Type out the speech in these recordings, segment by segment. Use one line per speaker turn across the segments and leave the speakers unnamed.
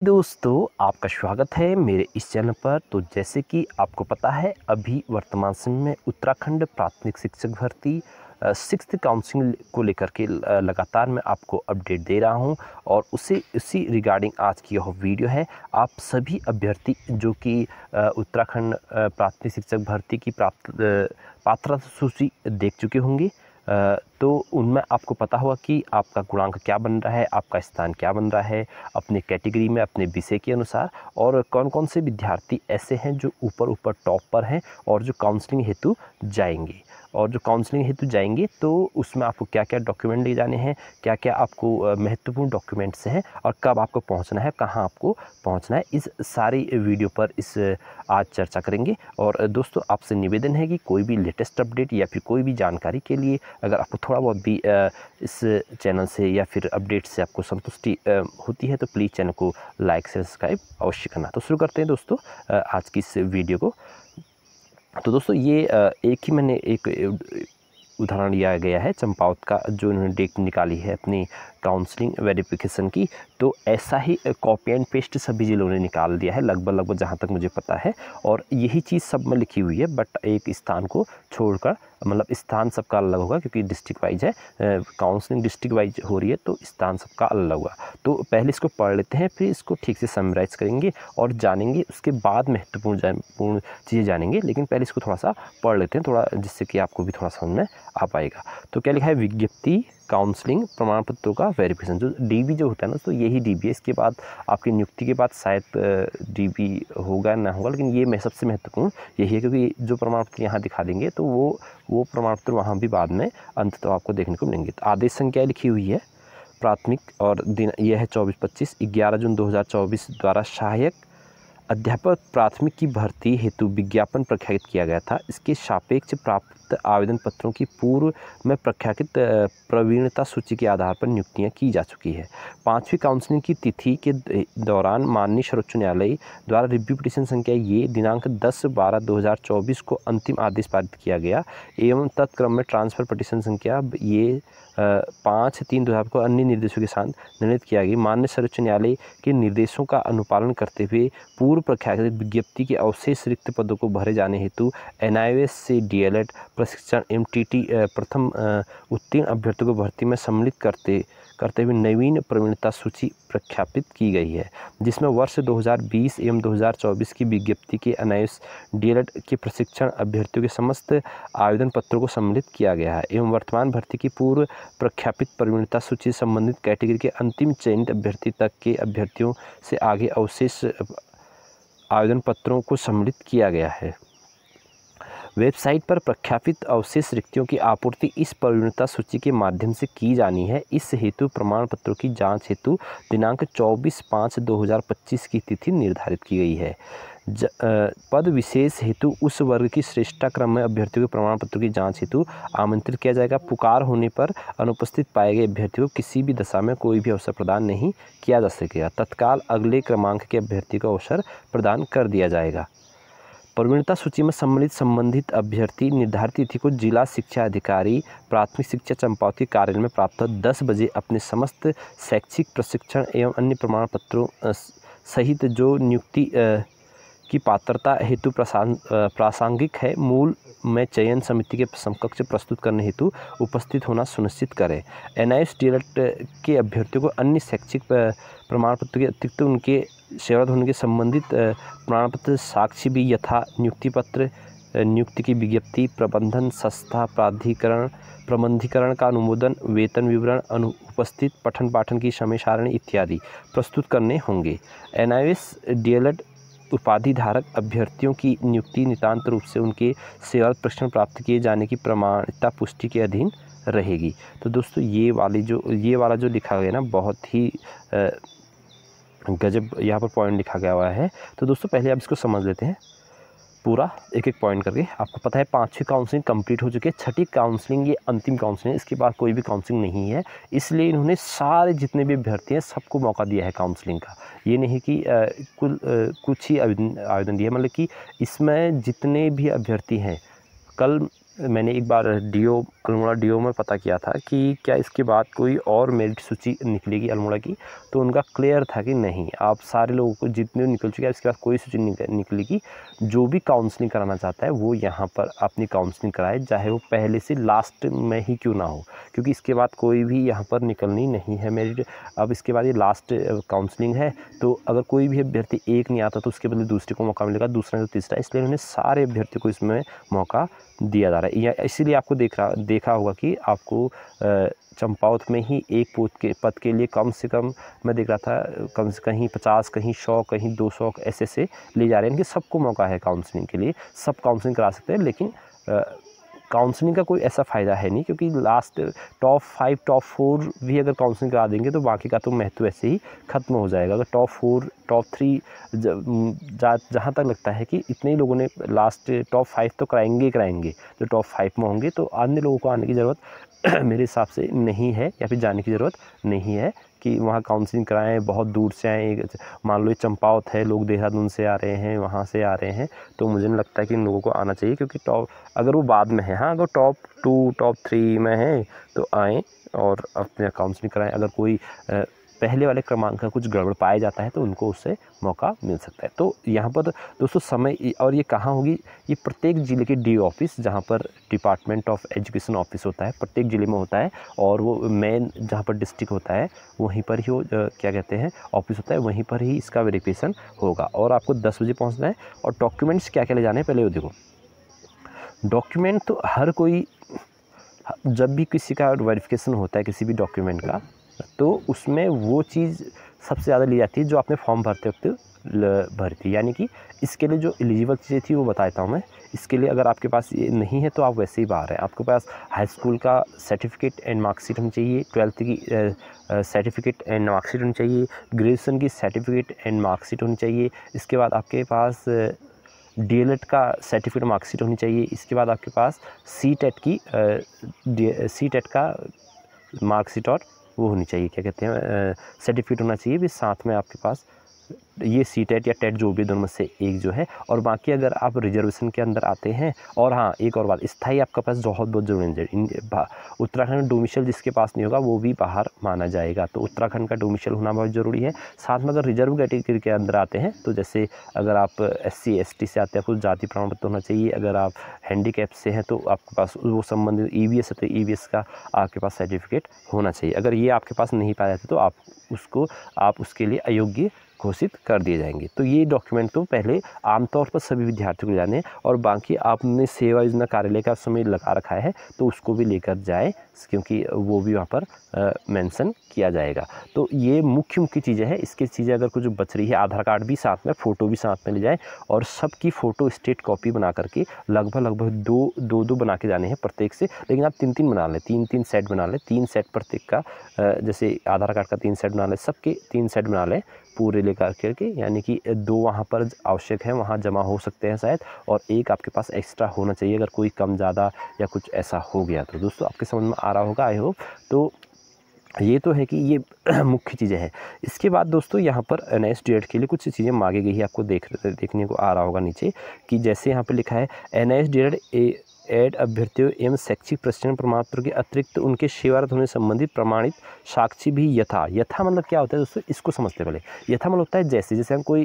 दोस्तों, आपका स्वागत है मेरे इस चैनल पर। तो जैसे कि आपको पता है, अभी वर्तमान समय में उत्तराखंड प्राथमिक शिक्षक भर्ती 6th काउंसलिंग को लेकर के लगातार मैं आपको अपडेट दे रहा हूं और उसी रिगार्डिंग आज की यह वीडियो है। आप सभी अभ्यर्थी जो कि उत्तराखंड प्राथमिक शिक्षक भर्ती की पात्रता सूची देख चुके होंगे, तो उनमें आपको पता होगा कि आपका गुणांक क्या बन रहा है, आपका स्थान क्या बन रहा है अपने कैटेगरी में, अपने विषय के अनुसार, और कौन कौन से विद्यार्थी ऐसे हैं जो ऊपर टॉप पर हैं और जो काउंसलिंग हेतु जाएंगे। तो उसमें आपको क्या क्या डॉक्यूमेंट ले जाने हैं, क्या क्या आपको महत्वपूर्ण डॉक्यूमेंट्स हैं और कब आपको पहुंचना है, कहां आपको पहुंचना है, इस सारी वीडियो पर आज चर्चा करेंगे। और दोस्तों, आपसे निवेदन है कि कोई भी लेटेस्ट अपडेट या फिर कोई भी जानकारी के लिए अगर आपको थोड़ा बहुत भी इस चैनल से या फिर अपडेट से आपको संतुष्टि होती है तो प्लीज़ चैनल को लाइक से सब्सक्राइब अवश्य करना। तो शुरू करते हैं दोस्तों आज की इस वीडियो को। तो दोस्तों, ये एक ही मैंने एक उदाहरण लिया गया है चंपावत का, जो इन्होंने डेट निकाली है अपनी काउंसलिंग वेरिफिकेशन की। तो ऐसा ही कॉपी एंड पेस्ट सभी जिलों ने निकाल दिया है लगभग जहाँ तक मुझे पता है, और यही चीज़ सब में लिखी हुई है। बट एक स्थान को छोड़कर, मतलब स्थान सबका अलग होगा क्योंकि डिस्ट्रिक्ट वाइज है, काउंसलिंग डिस्ट्रिक्ट वाइज हो रही है तो स्थान सबका अलग होगा। तो पहले इसको पढ़ लेते हैं, फिर इसको ठीक से समराइज़ करेंगे और जानेंगे, उसके बाद महत्वपूर्ण चीज़ें जानेंगे। लेकिन पहले इसको थोड़ा सा पढ़ लेते हैं, थोड़ा, जिससे कि आपको भी थोड़ा समझ में आ पाएगा। तो क्या लिखा है, विज्ञप्ति काउंसलिंग प्रमाण पत्रों का वेरिफिकेशन, जो डीबी जो होता है ना, तो यही डीबी है। इसके बाद आपकी नियुक्ति के बाद शायद डीबी होगा ना होगा, लेकिन ये सबसे महत्वपूर्ण यही है, क्योंकि जो प्रमाण पत्र यहाँ दिखा देंगे तो वो प्रमाण पत्र वहाँ भी बाद में अंततः आपको देखने को मिलेंगे। तो आदेश संख्या लिखी हुई है प्राथमिक, और दिन यह है 24-25 11 जून 2024 द्वारा सहायक अध्यापक प्राथमिक की भर्ती हेतु विज्ञापन प्रख्यापित किया गया था। इसके सापेक्ष प्राप्त आवेदन पत्रों की पूर्व में प्रख्यापित प्रवीणता सूची के आधार पर नियुक्तियां की जा चुकी है। 5वीं काउंसलिंग की तिथि के दौरान माननीय सर्वोच्च न्यायालय द्वारा रिव्यू पिटीशन संख्या ये दिनांक 10/12/2024 को अंतिम आदेश पारित किया गया एवं तत्क्रम में ट्रांसफर पिटीशन संख्या ये 5/3/2000 को अन्य निर्देशों के साथ निर्णित किया गया। माननीय सर्वोच्च न्यायालय के निर्देशों का अनुपालन करते हुए पूर्व प्रख्यापित विज्ञप्ति के अवशेष रिक्त पदों को भरे जाने हेतु NIOS से DLED प्रशिक्षण MTT प्रथम उत्तीर्ण अभ्यर्थियों को भर्ती में सम्मिलित करते हुए नवीन प्रवीणता सूची प्रख्यापित की गई है, जिसमें वर्ष 2020 एवं 2024 की विज्ञप्ति के NIOS DLED के प्रशिक्षण अभ्यर्थियों के समस्त आवेदन पत्रों को सम्मिलित किया गया है एवं वर्तमान भर्ती की पूर्व प्रख्यापित प्रवीणता सूची संबंधित कैटेगरी के अंतिम चयनित अभ्यर्थी तक के अभ्यर्थियों से आगे अवशेष आवेदन पत्रों को सम्मिलित किया गया है। वेबसाइट पर प्रख्यापित अवशेष रिक्तियों की आपूर्ति इस प्रवीणता सूची के माध्यम से की जानी है। इस हेतु प्रमाण पत्रों की जांच हेतु दिनांक 24/5/2025 की तिथि निर्धारित की गई है। पद विशेष हेतु उस वर्ग की श्रेष्ठता क्रम में अभ्यर्थियों के प्रमाण पत्रों की जांच हेतु आमंत्रित किया जाएगा। पुकार होने पर अनुपस्थित पाए गए अभ्यर्थियों को किसी भी दशा में कोई भी अवसर प्रदान नहीं किया जा सकेगा। तत्काल अगले क्रमांक के अभ्यर्थी को अवसर प्रदान कर दिया जाएगा। प्रवीणता सूची में सम्मिलित संबंधित अभ्यर्थी निर्धारित तिथि को जिला शिक्षा अधिकारी प्राथमिक शिक्षा चंपावती कार्यालय में प्राप्त 10 बजे अपने समस्त शैक्षिक प्रशिक्षण एवं अन्य प्रमाण पत्रों सहित जो नियुक्ति की पात्रता हेतु प्रासंगिक है, मूल में चयन समिति के समकक्ष प्रस्तुत करने हेतु उपस्थित होना सुनिश्चित करें। NIOS DLED के अभ्यर्थियों को अन्य शैक्षिक प्रमाण पत्र के अतिरिक्त उनके सेवारत होने के संबंधित प्रमाण पत्र साक्ष्य भी यथा नियुक्ति पत्र, नियुक्ति की विज्ञप्ति, प्रबंधन संस्था प्राधिकरण प्रबंधीकरण का अनुमोदन, वेतन विवरण, अनुपस्थित पठन पाठन की समय सारणी इत्यादि प्रस्तुत करने होंगे। NIOS DLED उपाधि धारक अभ्यर्थियों की नियुक्ति नितांत रूप से उनके सेवारत प्रशिक्षण प्राप्त किए जाने की प्रमाणिकता पुष्टि के अधीन रहेगी। तो दोस्तों, ये वाला जो लिखा गया ना, बहुत ही गजब यहाँ पर पॉइंट लिखा गया हुआ है। तो दोस्तों, पहले आप इसको समझ लेते हैं पूरा एक एक पॉइंट करके। आपको पता है 5वीं काउंसलिंग कंप्लीट हो चुकी है, 6ठी काउंसलिंग ये अंतिम काउंसलिंग है, इसके बाद कोई भी काउंसलिंग नहीं है। इसलिए इन्होंने सारे जितने भी अभ्यर्थी हैं सबको मौका दिया है काउंसलिंग का। ये नहीं कि कुछ ही आवेदन दिया, मतलब कि इसमें जितने भी अभ्यर्थी हैं, कल मैंने एक बार DO अल्मोड़ा डीओ में पता किया था कि क्या इसके बाद कोई और मेरिट सूची निकलेगी अल्मोड़ा की, तो उनका क्लियर था कि नहीं, आप सारे लोगों को जितने निकल चुके हैं इसके बाद कोई सूची निकलेगी। जो भी काउंसलिंग कराना चाहता है वो यहाँ पर अपनी काउंसलिंग कराए, चाहे वो पहले से लास्ट में ही क्यों ना हो, क्योंकि इसके बाद कोई भी यहाँ पर निकलनी नहीं है मेरिट। अब इसके बाद ये लास्ट काउंसलिंग है, तो अगर कोई भी अभ्यर्थी एक नहीं आता तो उसके बदले दूसरे को मौका मिलेगा, दूसरा तो तीसरा, इसलिए उन्होंने सारे अभ्यर्थियों को इसमें मौका दिया जा रहा है। या इसीलिए आपको देखा होगा कि आपको चंपावत में ही एक पद के लिए कम से कम मैं देख रहा था, कम से कहीं 50, कहीं 100, कहीं 200 ऐसे ले जा रहे हैं कि सबको मौका है काउंसलिंग के लिए, सब काउंसलिंग करा सकते हैं। लेकिन काउंसलिंग का कोई ऐसा फ़ायदा है नहीं, क्योंकि लास्ट टॉप 5 टॉप 4 भी अगर काउंसलिंग करा देंगे तो बाकी का तो महत्व ऐसे ही ख़त्म हो जाएगा। अगर टॉप 4 टॉप 3 जहाँ तक लगता है कि इतने ही लोगों ने लास्ट टॉप 5 तो कराएंगे ही कराएंगे, जो टॉप 5 में होंगे, तो अन्य लोगों को आने की ज़रूरत मेरे हिसाब से नहीं है, या फिर जाने की ज़रूरत नहीं है कि वहाँ काउंसलिंग कराएं, बहुत दूर से आएँ। मान लो ये चंपावत है, लोग देहरादून से आ रहे हैं, वहाँ से आ रहे हैं, तो मुझे नहीं लगता कि इन लोगों को आना चाहिए, क्योंकि टॉप अगर वो बाद में है, हाँ अगर टॉप 2 टॉप 3 में है तो आएँ और अपने काउंसलिंग कराएं। अगर कोई पहले वाले क्रमांक का कुछ गड़बड़ पाया जाता है तो उनको उससे मौका मिल सकता है। तो यहाँ पर दोस्तों समय, और ये कहाँ होगी, ये प्रत्येक ज़िले के डी ऑफिस, जहाँ पर डिपार्टमेंट ऑफ एजुकेशन ऑफिस होता है, प्रत्येक ज़िले में होता है, और वो मेन जहाँ पर डिस्ट्रिक्ट होता है वहीं पर ही वो क्या कहते हैं ऑफिस होता है, वहीं पर ही इसका वेरिफिकेशन होगा। और आपको 10 बजे पहुँचना है। और डॉक्यूमेंट्स क्या क्या ले जाने हैं पहले वो देखो। डॉक्यूमेंट तो हर कोई, जब भी किसी का वेरिफिकेशन होता है किसी भी डॉक्यूमेंट का, तो उसमें वो चीज़ सबसे ज़्यादा ली जाती है जो आपने फॉर्म भरते वक्त भरी थी। यानी कि इसके लिए जो एलिजिबल चीज़ें थी वो बताता हूँ मैं। इसके लिए अगर आपके पास ये नहीं है तो आप वैसे ही बाहर हैं। आपके पास हाई स्कूल का सर्टिफिकेट एंड मार्कशीट होनी चाहिए, 12th की सर्टिफिकेट एंड मार्कशीट होनी चाहिए, ग्रेजुएशन की सर्टिफिकेट एंड मार्कशीट होनी चाहिए। इसके बाद आपके पास डीएलएड का सर्टिफिकेट मार्कशीट होनी चाहिए। इसके बाद आपके पास सीटेट का मार्कशीट और वो होनी चाहिए, क्या कहते हैं सर्टिफिकेट होना चाहिए भी साथ में आपके पास। ये सीटेट या टेट जो भी दोनों में से एक जो है। और बाकी अगर आप रिजर्वेशन के अंदर आते हैं, और हाँ एक और बात, स्थाई आपका पास बहुत ज़रूरी है। उत्तराखंड डोमिसाइल जिसके पास नहीं होगा वो भी बाहर माना जाएगा, तो उत्तराखंड का डोमिसाइल होना बहुत ज़रूरी है। साथ में अगर रिजर्व कैटेगरी के अंदर आते हैं, तो जैसे अगर आप SC ST से आते हैं तो जाति प्रमाण पत्र होना चाहिए। अगर आप हैंडीकैप से हैं तो आपके पास वो संबंधित EVS है तो EVS का आपके पास सर्टिफिकेट होना चाहिए। अगर ये आपके पास नहीं पाया जाता तो आप उसके लिए अयोग्य घोषित कर दिए जाएंगे। तो ये डॉक्यूमेंट तो पहले आमतौर पर सभी विद्यार्थियों को जाने, और बाकी आपने सेवा योजना कार्यालय का समय लगा रखा है तो उसको भी लेकर जाए, क्योंकि वो भी वहाँ पर मेंशन किया जाएगा। तो ये मुख्य चीज़ें हैं। इसकी चीज़ें अगर कुछ बच रही है, आधार कार्ड भी साथ में, फ़ोटो भी साथ में ले जाए, और सबकी फ़ोटो स्टेट कॉपी बना करके लगभग दो बना के जाने हैं प्रत्येक से। लेकिन आप 3 बना लें, 3 सेट बना लें, 3 सेट प्रत्येक का, जैसे आधार कार्ड का 3 सेट बना लें, सबके 3 सेट बना लें पूरे लेकर करके। यानी कि 2 वहाँ पर आवश्यक हैं, वहाँ जमा हो सकते हैं शायद, और 1 आपके पास एक्स्ट्रा होना चाहिए अगर कोई कम ज़्यादा या कुछ ऐसा हो गया तो। दोस्तों आपके समझ में आ रहा होगा आई होप। तो ये तो है कि ये मुख्य चीज़ें हैं। इसके बाद दोस्तों यहाँ पर NIST के लिए कुछ चीज़ें मांगी गई है, आपको देखने को आ रहा होगा नीचे, कि जैसे यहाँ पर लिखा है NIST एड अभ्यर्थियों एवं शैक्षिक प्रशिक्षण प्रमाण पत्र के अतिरिक्त उनके सेवारत होने संबंधित प्रमाणित साक्षी भी यथा मतलब क्या होता है दोस्तों, इसको समझते पहले। यथा मतलब होता है जैसे हम कोई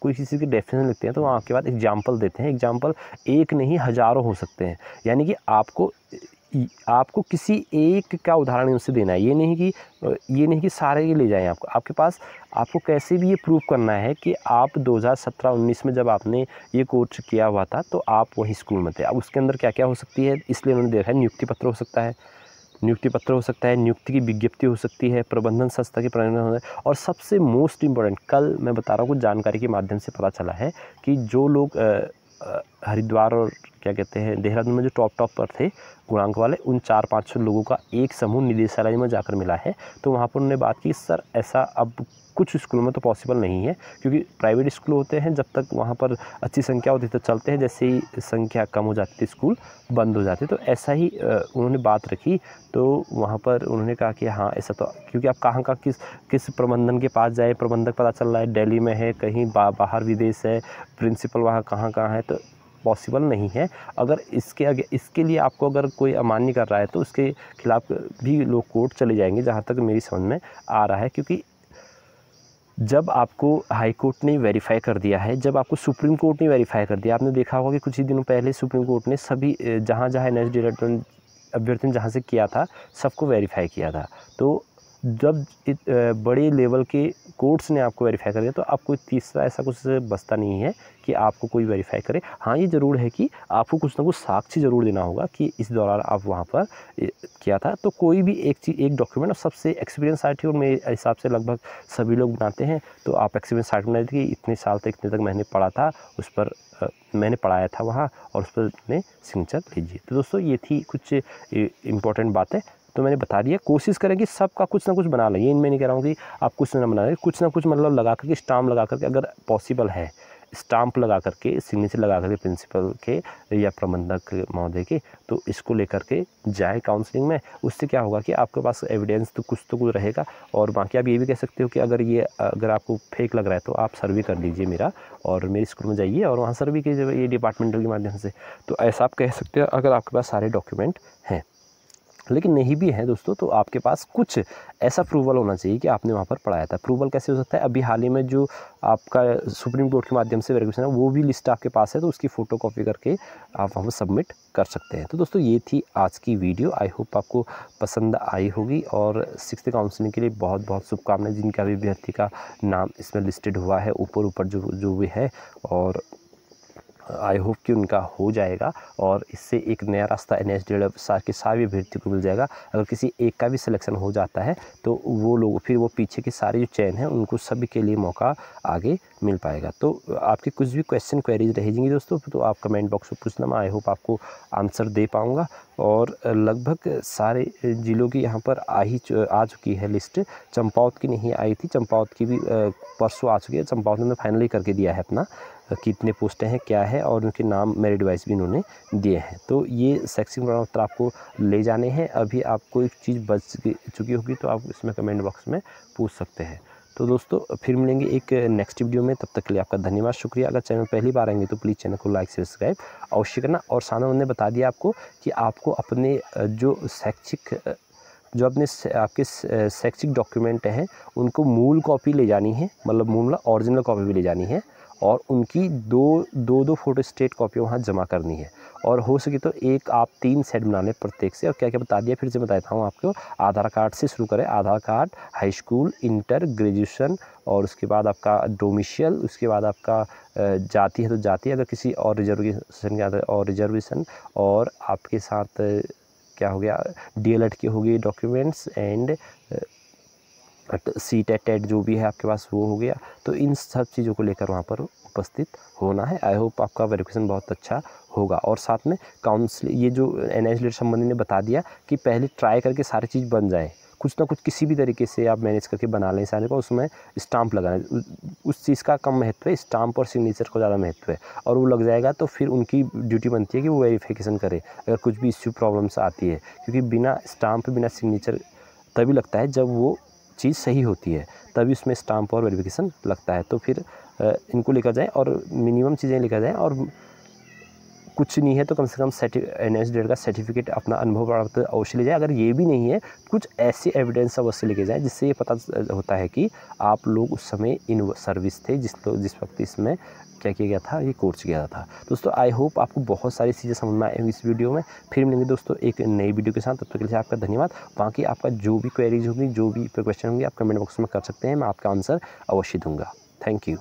किसी की डेफिनेशन लिखते हैं तो वहाँ के बाद एग्जाम्पल देते हैं। एग्जाम्पल एक नहीं हज़ारों हो सकते हैं, यानी कि आपको किसी एक का उदाहरण उससे देना है। ये नहीं कि सारे के ले जाएं आपको कैसे भी ये प्रूव करना है कि आप 2017-19 में जब आपने ये कोर्स किया हुआ था तो आप वही स्कूल में थे। अब उसके अंदर क्या क्या हो सकती है, इसलिए उन्होंने देखा है। नियुक्ति पत्र हो सकता है, नियुक्ति की विज्ञप्ति हो सकती है, प्रबंधन संस्था के प्रबंधन हो, और सबसे मोस्ट इम्पोर्टेंट, कल मैं बता रहा हूँ कुछ जानकारी के माध्यम से पता चला है कि जो लोग हरिद्वार और क्या कहते हैं देहरादून में जो टॉप पर थे गुणांक वाले, उन 400-500 लोगों का एक समूह निदेशालय में जाकर मिला है। तो वहाँ पर उन्होंने बात की, सर ऐसा अब कुछ स्कूलों में तो पॉसिबल नहीं है, क्योंकि प्राइवेट स्कूल होते हैं, जब तक वहाँ पर अच्छी संख्या होती तो चलते हैं, जैसे ही संख्या कम हो जाती थी स्कूल बंद हो जाते। तो ऐसा ही उन्होंने बात रखी। तो वहाँ पर उन्होंने कहा कि हाँ ऐसा तो, क्योंकि आप कहाँ का किस प्रबंधन के पास जाए, प्रबंधक पता चल रहा है दिल्ली में है, कहीं बाहर विदेश है, प्रिंसिपल वहाँ कहाँ है, तो पॉसिबल नहीं है। अगर इसके लिए आपको अगर कोई अमान्य कर रहा है तो उसके खिलाफ भी लोग कोर्ट चले जाएंगे, जहाँ तक मेरी समझ में आ रहा है। क्योंकि जब आपको हाई कोर्ट ने वेरीफाई कर दिया है, जब आपको सुप्रीम कोर्ट ने वेरीफाई कर दिया, आपने देखा होगा कि कुछ ही दिनों पहले सुप्रीम कोर्ट ने सभी जहाँ NS डेवलपमेंट अभ्यर्थी ने जहाँ से किया था सबको वेरीफाई किया था। तो जब बड़े लेवल के कोर्ट्स ने आपको वेरीफाई कर दिया तो आपको तीसरा ऐसा कुछ बचता नहीं है कि आपको कोई वेरीफाई करे। हाँ, ये ज़रूर है कि आपको कुछ ना कुछ साक्ष्य ज़रूर देना होगा कि इस दौरान आप वहाँ पर किया था। तो कोई भी एक डॉक्यूमेंट, और सबसे एक्सपीरियंस सर्टिफिकेट मेरे हिसाब से लगभग सभी लोग बनाते हैं। तो आप एक्सपीरियंस सर्टिफिकेट बना दीजिए कि इतने साल तक इतने तक मैंने पढ़ा था, उस पर मैंने पढ़ाया था वहाँ, और उस पर अपने सिग्नेचर लीजिए। तो दोस्तों ये थी कुछ इम्पोर्टेंट बातें, तो मैंने बता दिया। कोशिश करें कि सबका कुछ ना कुछ बना लें। ये मैं नहीं कह रहा हूँ कि आप कुछ ना बना लें, कुछ ना कुछ मतलब लगा करके, स्टाम्प लगा करके, अगर पॉसिबल है स्टाम्प लगा करके, सिग्नेचर लगा करके प्रिंसिपल के या प्रबंधक महोदय के, तो इसको लेकर के जाए काउंसलिंग में। उससे क्या होगा कि आपके पास एविडेंस तो कुछ रहेगा। और बाकी आप ये भी कह सकते हो कि अगर आपको फेक लग रहा है तो आप सर्वे कर लीजिए मेरा, और मेरे स्कूल में जाइए और वहाँ सर्वे कीजिए ये डिपार्टमेंटल के माध्यम से। तो ऐसा आप कह सकते हो अगर आपके पास सारे डॉक्यूमेंट हैं। लेकिन नहीं भी है दोस्तों, तो आपके पास कुछ ऐसा प्रूवल होना चाहिए कि आपने वहाँ पर पढ़ाया था। प्रूवल कैसे हो सकता है? अभी हाल ही में जो आपका सुप्रीम कोर्ट के माध्यम से वेरिफिकेशन है, वो भी लिस्ट आपके पास है, तो उसकी फ़ोटो कॉपी करके आप वहाँ पर सबमिट कर सकते हैं। तो दोस्तों ये थी आज की वीडियो। आई होप आपको पसंद आई होगी, और 6th काउंसलिंग के लिए बहुत बहुत शुभकामनाएं। जिनका भी अभ्यर्थी का नाम इसमें लिस्टेड हुआ है ऊपर जो भी है, और आई होप कि उनका हो जाएगा, और इससे एक नया रास्ता NS के सारे अभ्यर्थी को मिल जाएगा। अगर किसी एक का भी सिलेक्शन हो जाता है तो वो लोग फिर वो पीछे के सारे जो चयन हैं उनको सभी के लिए मौका आगे मिल पाएगा। तो आपके कुछ भी क्वेश्चन क्वेरीज रहेंगी दोस्तों, तो आप कमेंट बॉक्स में पूछना, मैं आई होप आपको आंसर दे पाऊँगा। और लगभग सारे ज़िलों की यहाँ पर आ चुकी है लिस्ट। चंपावत की नहीं आई थी, चंपावत की भी परसों आ चुकी है। चंपावत ने फाइनली करके दिया है अपना, कितने पोस्टें हैं क्या है, और उनके नाम मेरिट वाइज भी उन्होंने दिए हैं। तो ये शैक्षिक प्रमाण पत्र आपको ले जाने हैं। अभी आपको एक चीज़ बच चुकी होगी तो आप इसमें कमेंट बॉक्स में पूछ सकते हैं। तो दोस्तों फिर मिलेंगे एक नेक्स्ट वीडियो में, तब तक के लिए आपका धन्यवाद, शुक्रिया। अगर चैनल पहली बार आएंगे तो प्लीज़ चैनल को लाइक सब्सक्राइब अवश्य करना। और साथ में उन्होंने बता दिया आपको कि आपको अपने आपके शैक्षिक डॉक्यूमेंट हैं उनको मूल कॉपी ले जानी है, मतलब मूल ओरिजिनल कॉपी भी ले जानी है, और उनकी दो फोटो स्टेट कॉपी वहाँ जमा करनी है। और हो सके तो आप 3 सेट बना लें प्रत्येक से। और क्या क्या बता दिया फिर से बता देता हूँ आपको। आधार कार्ड से शुरू करें, Aadhaar card, high school, inter, graduation, और उसके बाद आपका डोमिशियल, उसके बाद आपका जाति है तो जाति, अगर किसी और रिजर्वेशन के और रिजर्वेशन, और आपके साथ क्या हो गया, DLED की होगी डॉक्यूमेंट्स, एंड CTET जो भी है आपके पास वो हो गया। तो इन सब चीज़ों को लेकर वहाँ पर उपस्थित होना है। आई होप आपका वेरिफिकेशन बहुत अच्छा होगा। और साथ में ये जो NS संबंधी ने बता दिया कि पहले ट्राई करके सारी चीज़ बन जाए, कुछ ना कुछ किसी भी तरीके से आप मैनेज करके बना लें सारे को, उसमें स्टाम्प लगाना, उस चीज़ का कम महत्व है, स्टाम्प और सिग्नेचर को ज़्यादा महत्व है। और वो लग जाएगा तो फिर उनकी ड्यूटी बनती है कि वो वेरिफिकेशन करे अगर कुछ भी इश्यू प्रॉब्लम्स आती है। क्योंकि बिना स्टाम्प, बिना सिग्नेचर तभी लगता है जब वो चीज़ सही होती है, तभी उसमें स्टाम्प और वेरिफिकेशन लगता है। तो फिर इनको लेकर जाएं और मिनिमम चीज़ें लेकर जाएं, और कुछ नहीं है तो कम से कम NS का सर्टिफिकेट, अपना अनुभव प्राप्त अवश्य ले जाए। अगर ये भी नहीं है, कुछ ऐसे एविडेंस अवश्य लेके जाएं जिससे ये पता होता है कि आप लोग उस समय इन सर्विस थे जिस वक्त इसमें क्या किया गया था, ये कोर्स किया था। दोस्तों आई होप आपको बहुत सारी चीज़ें समझ में आई इस वीडियो में। फिर मिलेंगे दोस्तों एक नई वीडियो के साथ, तब तक के लिए आपका धन्यवाद। बाकी आपका जो भी क्वेरीज होंगी, जो भी क्वेश्चन होंगे, आप कमेंट बॉक्स में कर सकते हैं, मैं आपका आंसर अवश्य दूंगा। Thank you.